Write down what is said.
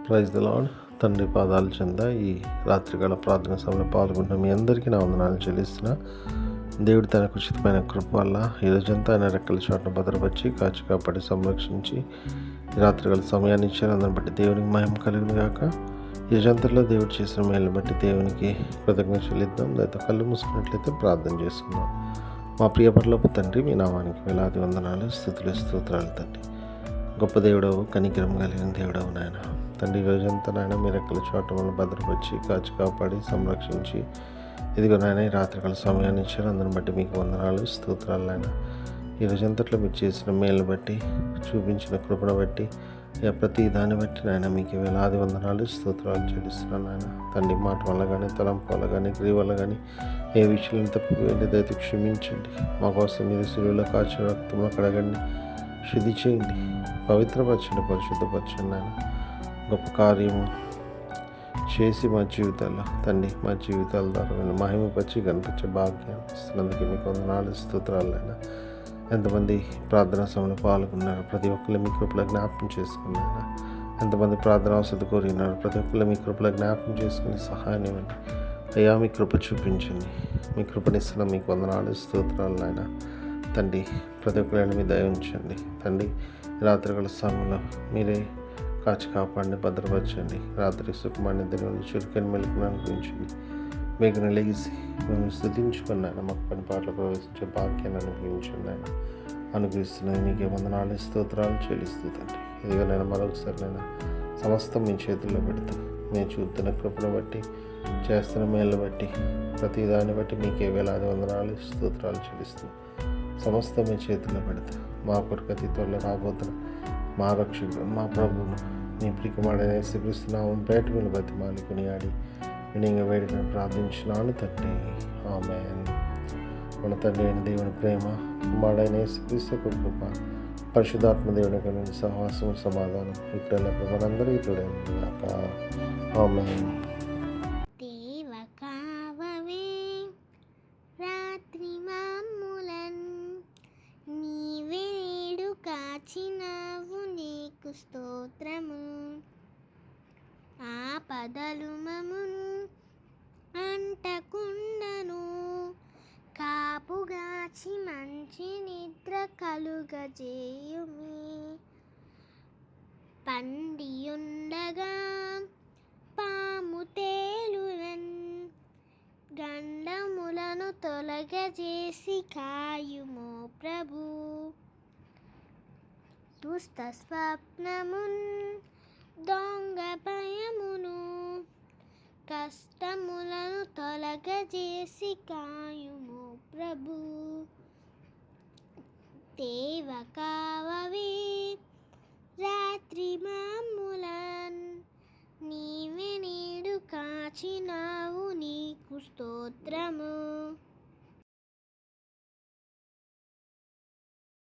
Praise the lord. తండ్రి పాదాల చెంద ఈ రాత్రికాల ప్రార్థన సభలో పాల్గొంటున్న మీ అందరికీ నా వందనాలు చెల్లిస్తున్నా. దేవుడు తనకు ఉచితమైన కృప వల్ల ఈ రోజంతా ఆయన రెక్కల చాటును భద్రపరిచి కాచి కాపాడి సంరక్షించి ఈ రాత్రికాల సమయాన్ని ఇచ్చారు. అందరిని బట్టి దేవునికి మహిమ కలుగును గాక. ఈ రోజంతలో దేవుడు చేసిన మేలుని బట్టి దేవునికి కృతజ్ఞత చెల్లిద్దాం. దాంతో కళ్ళు మూసుకున్నట్లయితే ప్రార్థన చేసుకుందాం. మా ప్రియ పరలోకపు తండ్రి, మీ నామానికి వేలాది వందనాలు, స్తుతులు, స్తోత్రాలు తండ్రి. గొప్ప దేవుడవు, కనికరం కలిగిన దేవుడవు నాయన. తండ్రి, రోజంతా నాయన మీ రెక్కల చోటలను భద్రపరిచి కాచి కాపాడి సంరక్షించి ఇదిగో నాయన ఈ రాత్రికాల సమయాన్ని ఇచ్చారు. అందరిని బట్టి మీకు వందనాలు, స్తోత్రాలు నాయన. ఈ రోజంతట్లో మీరు చేసిన మేలును బట్టి, చూపించిన కృపను బట్టి, ప్రతి దాన్ని బట్టి నాయన మీకు వేలాది వందనాలు, స్తోత్రాలు చెల్లిస్తున్నాను నాయన. తండ్రి, మాట వల్ల కానీ, తలంపు వల్ల కానీ, క్రియ వల్ల కానీ ఏ విషయాలను తప్పు వెళ్ళేదైతే క్షమించండి. మా కోసం మీరు శిలువలో కాచిన రక్తంలో కడగండి, శుద్ధి చేయండి, పవిత్రపరచండి, పరిశుద్ధపరచండి నాయన. గొప్ప కార్యము చేసి మా జీవితాల్లో తండ్రి, మా జీవితాల ద్వారా మహిమపరిచి కనిపించే భాగ్యం ఇస్తున్నందుకు మీకు వందనాలు, స్తోత్రాలు నాయన. ఎంతమంది ప్రార్థనా సమయంలో పాల్గొన్నారు, ప్రతి ఒక్కరు మీ కృపలో జ్ఞాపకం చేసుకున్నారు. ఎంతమంది ప్రార్థన అవసరం కోరినారు, ప్రతి ఒక్కరు మీ కృపలో జ్ఞాపకం చేసుకుని సహాయాన్ని ఇవ్వండి అయ్యా. మీ కృప చూపించండి, మీ కృపనిస్తున్న మీకు వందనాలు, స్తోత్రాలు నాయన. తండ్రి, ప్రతి ఒక్కరైనా మీ దయ ఉంచండి. తండ్రి, రాత్రికాల సమయంలో మీరే కాచి కాపాడిని, భద్రపరచండి. రాత్రి సుఖమాన్ని నిద్రని చురుకని మెలుకుని అనుభవించండి. మీకు లెగిసి మేము స్థుతించుకున్నాను. మాకు పని పాటలు ప్రవేశించే భాగ్యాన్ని అనుభవించండి ఆయన. అనుగ్రహిస్తున్నాయి మీకే వందనాలు, స్తోత్రాలు చెల్లిస్తూ తండ్రి. ఇదిగో నేను మరొకసారి నేను సమస్తం మీ చేతుల్లో పెడుతూ, మేము చూస్తున్న కృపను బట్టి, చేస్తున్న మేళ్ళను బట్టి, ప్రతి దాన్ని బట్టి మీకే వేలాది వందనాలు, స్తోత్రాలు చెల్లిస్తూ సమస్తం మీ చేతుల్లో పెడుతూ, మా కొరకు అతి త్వరలో రాబోతున్న మా రక్షకుడు, మా ప్రభువును, మీ ప్రియకుమారుడైన యేసుక్రీస్తునామమున పేరిట మిమ్మల్ని బతిమాలి కొనియాడి వినయంగా వేడుకను ప్రార్థించున్నాను తండ్రి, ఆమేన్. మన తండ్రి అయిన దేవుని ప్రేమ, కుమారుడైన యేసుక్రీస్తు కృప, పరిశుద్ధాత్మ దేవుని యొక్క సహవాసం, సమాధానం ఇప్పుడు మనందరికీ తోడైంది గాక. ఆమేన్. కాచినావు నీకు స్తోత్రము, ఆపదలు మమును అంటకుండను, కాపుగాచి మంచి నిద్ర కలుగజేయుమి. పండియుండగా పాము తేలునన్, గండములను తొలగజేసి కాయుమో ప్రభు. దుష్ట స్వప్నమున్, దొంగ భయమును, కష్టములను తొలగజేసి కాయుము ప్రభు. దేవ కావవే రాత్రి మమ్ములన్, నీవే నేడు కాచినావు నీకు స్తోత్రము.